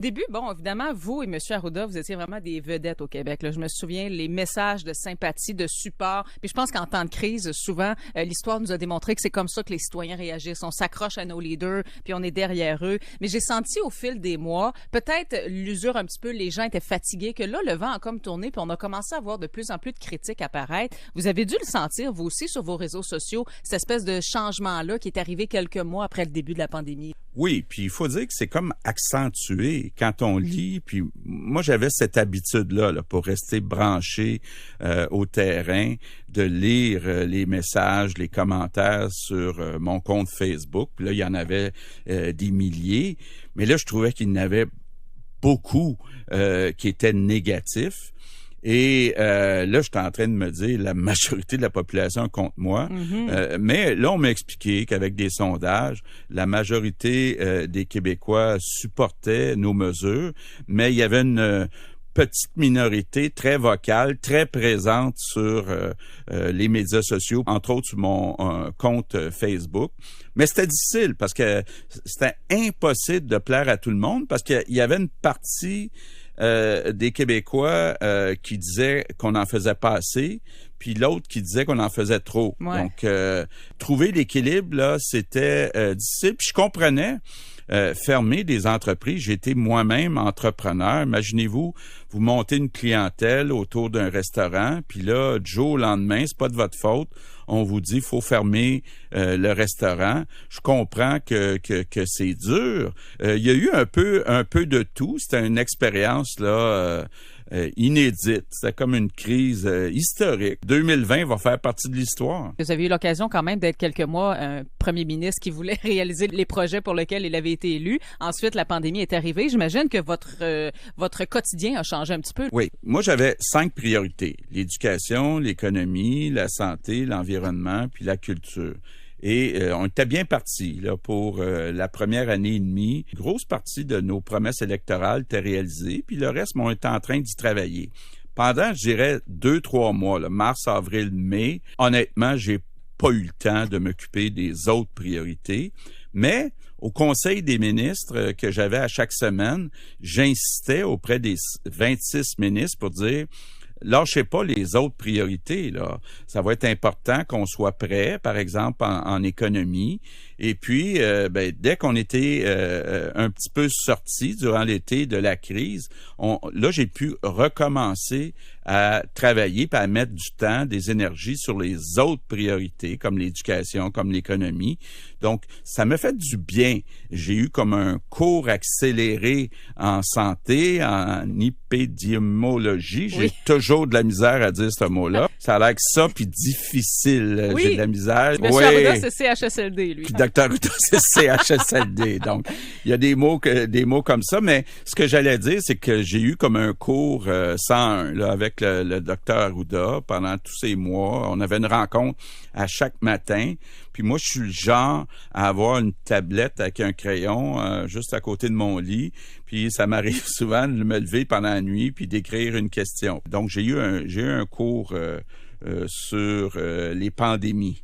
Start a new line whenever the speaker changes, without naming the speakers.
Début, bon, évidemment, vous et M. Arruda, vous étiez vraiment des vedettes au Québec. Là. Je me souviens, les messages de sympathie, de support. Puis je pense qu'en temps de crise, souvent, l'histoire nous a démontré que c'est comme ça que les citoyens réagissent. On s'accroche à nos leaders, puis on est derrière eux. Mais j'ai senti au fil des mois, peut-être l'usure un petit peu, les gens étaient fatigués, que là, le vent a comme tourné, puis on a commencé à voir de plus en plus de critiques apparaître. Vous avez dû le sentir, vous aussi, sur vos réseaux sociaux, cette espèce de changement-là qui est arrivé quelques mois après le début de la pandémie.
Oui, puis il faut dire que c'est comme accentué quand on lit. Puis moi, j'avais cette habitude-là pour rester branché au terrain, de lire les messages, les commentaires sur mon compte Facebook. Puis là, il y en avait des milliers. Mais là, je trouvais qu'il y en avait beaucoup qui étaient négatifs. Et là, j'étais en train de me dire, la majorité de la population contre moi. Mais là, on m'a expliqué qu'avec des sondages, la majorité des Québécois supportaient nos mesures, mais il y avait une petite minorité très vocale, très présente sur les médias sociaux, entre autres sur mon compte Facebook. Mais c'était difficile parce que c'était impossible de plaire à tout le monde parce qu'il y avait une partie des Québécois qui disaient qu'on en faisait pas assez, puis l'autre qui disait qu'on en faisait trop.
Ouais.
Donc, trouver l'équilibre, là, c'était difficile. Puis je comprenais fermer des entreprises. J'étais moi-même entrepreneur. Imaginez-vous, vous montez une clientèle autour d'un restaurant, puis là, du jour au lendemain, c'est pas de votre faute. On vous dit faut fermer le restaurant. Je comprends que c'est dur. Il y a eu un peu de tout. C'était une expérience là inédite. C'était comme une crise historique. 2020 va faire partie de l'histoire.
Vous avez eu l'occasion quand même d'être quelques mois un premier ministre qui voulait réaliser les projets pour lesquels il avait été élu. Ensuite, la pandémie est arrivée. J'imagine que votre quotidien a changé un petit peu.
Oui. Moi, j'avais 5 priorités. L'éducation, l'économie, la santé, l'environnement, puis la culture. Et on était bien partis là pour la première année et demie. Une grosse partie de nos promesses électorales étaient réalisées, puis le reste, on était en train d'y travailler. Pendant, je dirais, 2-3 mois, là, mars, avril, mai, honnêtement, j'ai pas eu le temps de m'occuper des autres priorités. Mais au Conseil des ministres que j'avais à chaque semaine, j'insistais auprès des 26 ministres pour dire lâchez pas les autres priorités, là. Ça va être important qu'on soit prêt, par exemple, en économie. Et puis, dès qu'on était un petit peu sorti durant l'été de la crise, là, j'ai pu recommencer à travailler et à mettre du temps, des énergies sur les autres priorités, comme l'éducation, comme l'économie. Donc, ça me fait du bien. J'ai eu comme un cours accéléré en santé, en épidémiologie. J'ai toujours de la misère à dire ce mot-là. Ça a l'air que ça, puis difficile.
Oui.
J'ai de la misère.
Monsieur Arruda, c'est CHSLD, lui.
Puis Dr. Arruda, c'est CHSLD. Donc, il y a des mots comme ça. Mais ce que j'allais dire, c'est que j'ai eu comme un cours 101 là, avec le Dr. Arruda pendant tous ces mois. On avait une rencontre à chaque matin. Puis moi, je suis le genre à avoir une tablette avec un crayon juste à côté de mon lit. Puis ça m'arrive souvent de me lever pendant la nuit puis d'écrire une question. Donc, j'ai eu un cours sur les pandémies.